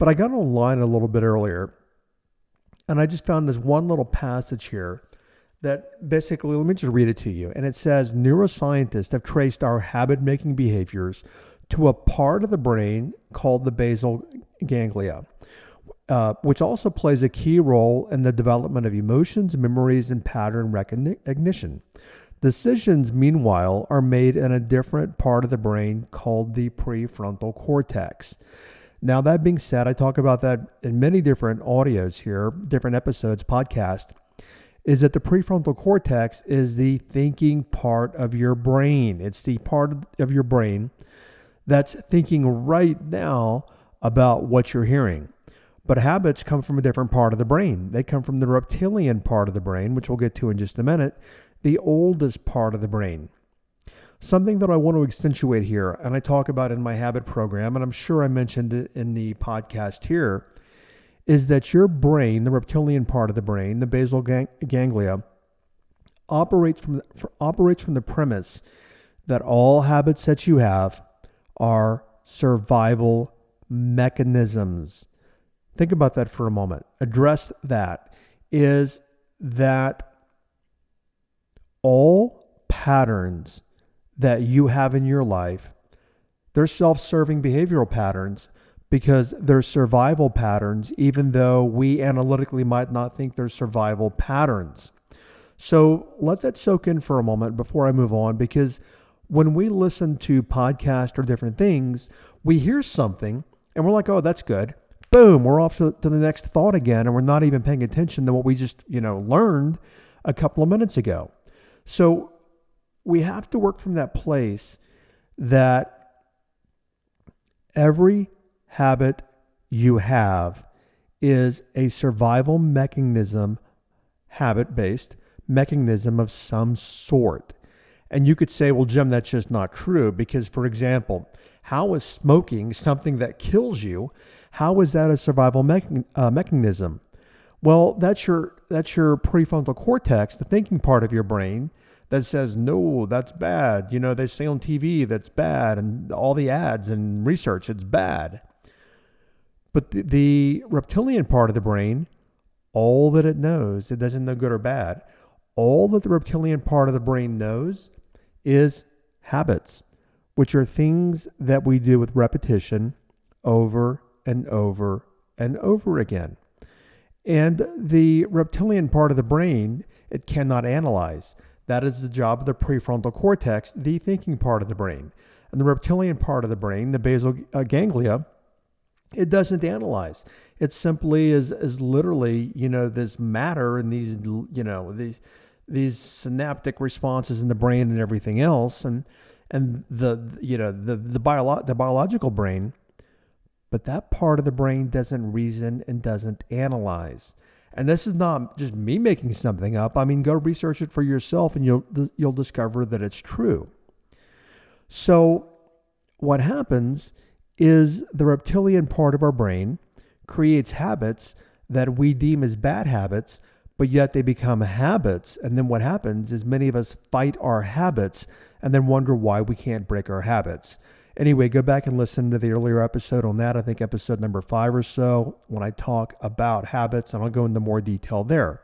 But I got online a little bit earlier, and I just found this one little passage here that basically, let me just read it to you. And it says, neuroscientists have traced our habit-making behaviors to a part of the brain called the basal ganglia, which also plays a key role in the development of emotions, memories, and pattern recognition. Decisions, meanwhile, are made in a different part of the brain called the prefrontal cortex. Now, that being said, I talk about that in many different audios here, different episodes, podcast, is that the prefrontal cortex is the thinking part of your brain. It's the part of your brain that's thinking right now about what you're hearing. But habits come from a different part of the brain. They come from the reptilian part of the brain, which we'll get to in just a minute, the oldest part of the brain. Something that I want to accentuate here, and I talk about in my habit program, and I'm sure I mentioned it in the podcast here, is that your brain, the reptilian part of the brain, the basal ganglia, operates from the premise that all habits that you have are survival mechanisms. Think about that for a moment. Address that. Is that all patterns that you have in your life, they're self-serving behavioral patterns because they're survival patterns, even though we analytically might not think they're survival patterns. So let that soak in for a moment before I move on, because when we listen to podcasts or different things, we hear something and we're like, oh, that's good. Boom, we're off to the next thought again, and we're not even paying attention to what we just, learned a couple of minutes ago. So we have to work from that place that every habit you have is a survival mechanism, habit-based mechanism of some sort. And you could say, well, Jim, that's just not true, because, for example, how is smoking something that kills you? How is that a survival mechanism? Well, that's your prefrontal cortex, the thinking part of your brain, that says, no, that's bad. They say on TV that's bad, and all the ads and research, it's bad. But the reptilian part of the brain, all that it knows, it doesn't know good or bad. All that the reptilian part of the brain knows is habits, which are things that we do with repetition over and over and over again. And the reptilian part of the brain, it cannot analyze. That is the job of the prefrontal cortex, the thinking part of the brain. And the reptilian part of the brain, the basal ganglia, it doesn't analyze. It simply is literally, this matter and these synaptic responses in the brain and everything else, and the biological brain. But that part of the brain doesn't reason and doesn't analyze. And this is not just me making something up. I mean, go research it for yourself, and you'll discover that it's true. So what happens is the reptilian part of our brain creates habits that we deem as bad habits, but yet they become habits. And then what happens is many of us fight our habits and then wonder why we can't break our habits. Anyway, go back and listen to the earlier episode on that. I think episode number 5 or so, when I talk about habits, and I'll go into more detail there.